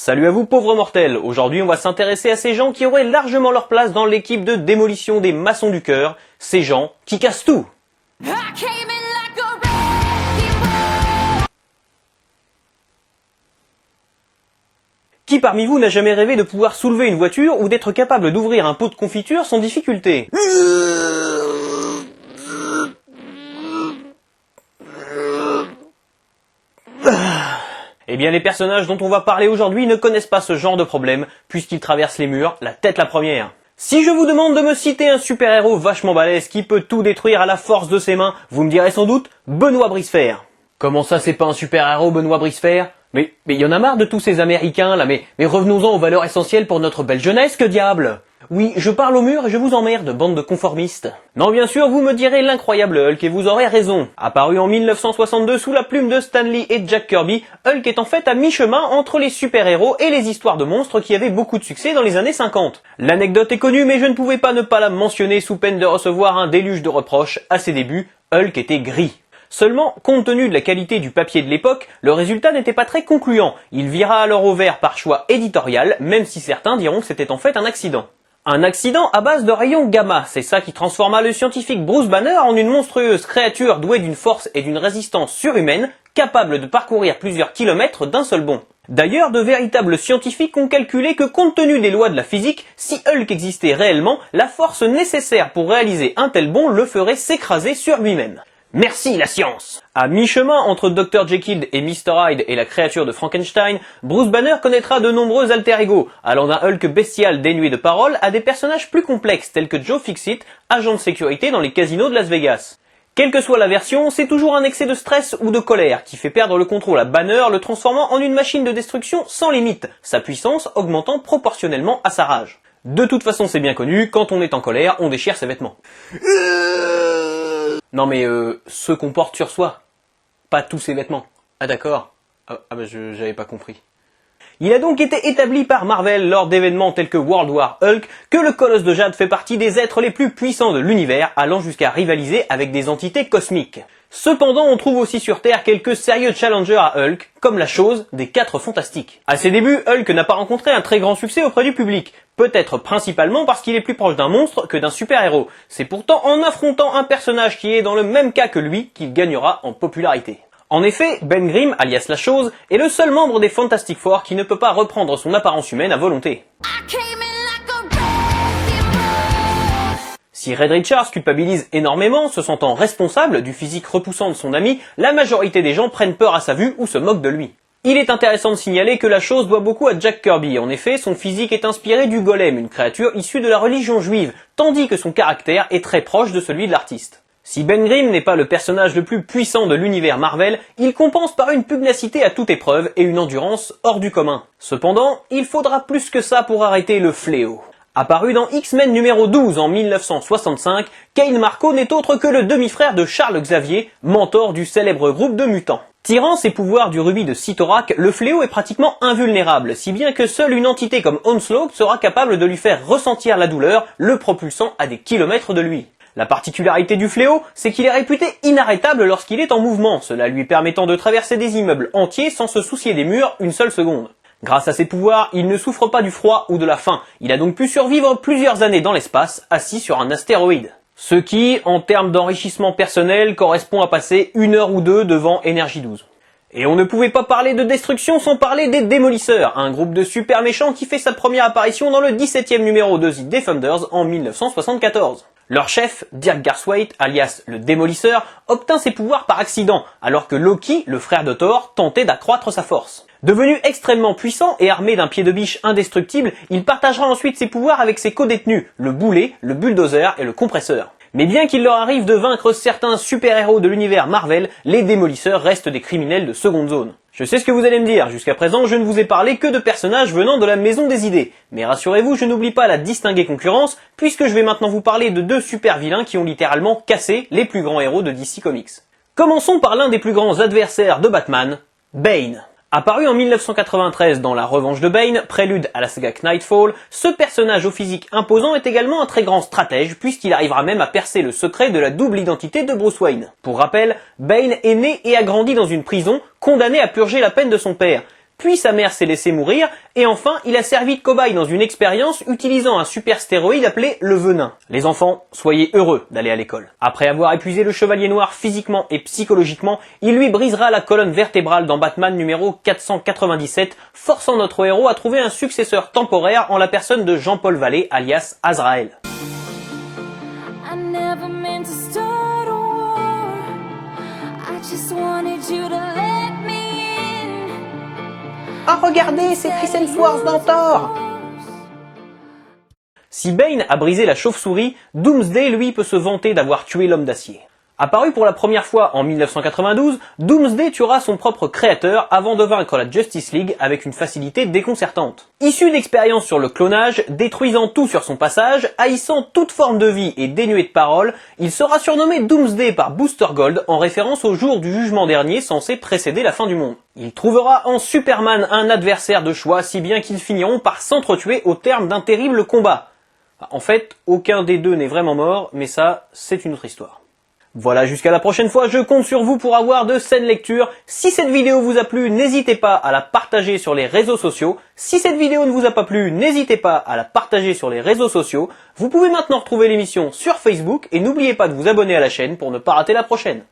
Salut à vous pauvres mortels, aujourd'hui on va s'intéresser à ces gens qui auraient largement leur place dans l'équipe de démolition des maçons du cœur, ces gens qui cassent tout. Qui parmi vous n'a jamais rêvé de pouvoir soulever une voiture ou d'être capable d'ouvrir un pot de confiture sans difficulté? Eh bien les personnages dont on va parler aujourd'hui ne connaissent pas ce genre de problème, puisqu'ils traversent les murs, la tête la première. Si je vous demande de me citer un super-héros vachement balèze qui peut tout détruire à la force de ses mains, vous me direz sans doute Benoît Brisefer. Comment ça c'est pas un super-héros Benoît Brisefer? Mais y en a marre de tous ces Américains là, mais revenons-en aux valeurs essentielles pour notre belle jeunesse, que diable! Oui, je parle au mur et je vous emmerde, bande de conformistes. Non, bien sûr, vous me direz l'incroyable Hulk et vous aurez raison. Apparu en 1962 sous la plume de Stan Lee et Jack Kirby, Hulk est en fait à mi-chemin entre les super-héros et les histoires de monstres qui avaient beaucoup de succès dans les années 50. L'anecdote est connue, mais je ne pouvais pas ne pas la mentionner sous peine de recevoir un déluge de reproches. À ses débuts, Hulk était gris. Seulement, compte tenu de la qualité du papier de l'époque, le résultat n'était pas très concluant. Il vira alors au vert par choix éditorial, même si certains diront que c'était en fait un accident. Un accident à base de rayons gamma, c'est ça qui transforma le scientifique Bruce Banner en une monstrueuse créature douée d'une force et d'une résistance surhumaine, capable de parcourir plusieurs kilomètres d'un seul bond. D'ailleurs, de véritables scientifiques ont calculé que compte tenu des lois de la physique, si Hulk existait réellement, la force nécessaire pour réaliser un tel bond le ferait s'écraser sur lui-même. Merci la science! À mi-chemin entre Dr Jekyll et Mr Hyde et la créature de Frankenstein, Bruce Banner connaîtra de nombreux alter-ego, allant d'un Hulk bestial dénué de paroles à des personnages plus complexes tels que Joe Fixit, agent de sécurité dans les casinos de Las Vegas. Quelle que soit la version, c'est toujours un excès de stress ou de colère qui fait perdre le contrôle à Banner, le transformant en une machine de destruction sans limite, sa puissance augmentant proportionnellement à sa rage. De toute façon c'est bien connu, quand on est en colère, on déchire ses vêtements. Non mais ceux qu'on porte sur soi, pas tous ses vêtements. Ah d'accord. J'avais pas compris. Il a donc été établi par Marvel lors d'événements tels que World War Hulk que le Colosse de Jade fait partie des êtres les plus puissants de l'univers, allant jusqu'à rivaliser avec des entités cosmiques. Cependant, on trouve aussi sur Terre quelques sérieux challengers à Hulk, comme la chose des 4 Fantastiques. À ses débuts, Hulk n'a pas rencontré un très grand succès auprès du public, peut-être principalement parce qu'il est plus proche d'un monstre que d'un super-héros. C'est pourtant en affrontant un personnage qui est dans le même cas que lui qu'il gagnera en popularité. En effet, Ben Grimm, alias La Chose, est le seul membre des Fantastic Four qui ne peut pas reprendre son apparence humaine à volonté. Si Red Richards culpabilise énormément, se sentant responsable du physique repoussant de son ami, la majorité des gens prennent peur à sa vue ou se moquent de lui. Il est intéressant de signaler que La Chose doit beaucoup à Jack Kirby. En effet, son physique est inspiré du golem, une créature issue de la religion juive, tandis que son caractère est très proche de celui de l'artiste. Si Ben Grimm n'est pas le personnage le plus puissant de l'univers Marvel, il compense par une pugnacité à toute épreuve et une endurance hors du commun. Cependant, il faudra plus que ça pour arrêter le fléau. Apparu dans X-Men numéro 12 en 1965, Kane Marco n'est autre que le demi-frère de Charles Xavier, mentor du célèbre groupe de mutants. Tirant ses pouvoirs du rubis de Cyttorak, le fléau est pratiquement invulnérable, si bien que seule une entité comme Onslaught sera capable de lui faire ressentir la douleur, le propulsant à des kilomètres de lui. La particularité du fléau, c'est qu'il est réputé inarrêtable lorsqu'il est en mouvement, cela lui permettant de traverser des immeubles entiers sans se soucier des murs une seule seconde. Grâce à ses pouvoirs, il ne souffre pas du froid ou de la faim. Il a donc pu survivre plusieurs années dans l'espace, assis sur un astéroïde. Ce qui, en termes d'enrichissement personnel, correspond à passer 1 heure ou 2 devant Énergie 12. Et on ne pouvait pas parler de destruction sans parler des Démolisseurs, un groupe de super méchants qui fait sa première apparition dans le 17e numéro de The Defenders en 1974. Leur chef, Dirk Garthwaite, alias le Démolisseur, obtint ses pouvoirs par accident, alors que Loki, le frère de Thor, tentait d'accroître sa force. Devenu extrêmement puissant et armé d'un pied de biche indestructible, il partagera ensuite ses pouvoirs avec ses co-détenus, le boulet, le bulldozer et le compresseur. Mais bien qu'il leur arrive de vaincre certains super-héros de l'univers Marvel, les Démolisseurs restent des criminels de seconde zone. Je sais ce que vous allez me dire, jusqu'à présent je ne vous ai parlé que de personnages venant de la Maison des Idées. Mais rassurez-vous, je n'oublie pas la distinguée concurrence, puisque je vais maintenant vous parler de 2 super-vilains qui ont littéralement cassé les plus grands héros de DC Comics. Commençons par l'un des plus grands adversaires de Batman, Bane. Apparu en 1993 dans La Revanche de Bane, prélude à la saga Knightfall, ce personnage au physique imposant est également un très grand stratège puisqu'il arrivera même à percer le secret de la double identité de Bruce Wayne. Pour rappel, Bane est né et a grandi dans une prison, condamné à purger la peine de son père. puis sa mère s'est laissée mourir, et enfin il a servi de cobaye dans une expérience utilisant un super stéroïde appelé le venin. Les enfants, soyez heureux d'aller à l'école. Après avoir épuisé le Chevalier Noir physiquement et psychologiquement, il lui brisera la colonne vertébrale dans Batman numéro 497, forçant notre héros à trouver un successeur temporaire en la personne de Jean-Paul Vallée, alias Azrael. Ah regardez, c'est Chris Hemsworth dans Thor! Si Bane a brisé la chauve-souris, Doomsday lui peut se vanter d'avoir tué l'homme d'acier. Apparu pour la première fois en 1992, Doomsday tuera son propre créateur avant de vaincre la Justice League avec une facilité déconcertante. Issu d'expériences sur le clonage, détruisant tout sur son passage, haïssant toute forme de vie et dénué de parole, il sera surnommé Doomsday par Booster Gold en référence au jour du jugement dernier censé précéder la fin du monde. Il trouvera en Superman un adversaire de choix si bien qu'ils finiront par s'entretuer au terme d'un terrible combat. En fait, aucun des deux n'est vraiment mort, mais ça, c'est une autre histoire. Voilà, jusqu'à la prochaine fois, je compte sur vous pour avoir de saines lectures. Si cette vidéo vous a plu, n'hésitez pas à la partager sur les réseaux sociaux. Si cette vidéo ne vous a pas plu, n'hésitez pas à la partager sur les réseaux sociaux. Vous pouvez maintenant retrouver l'émission sur Facebook et n'oubliez pas de vous abonner à la chaîne pour ne pas rater la prochaine.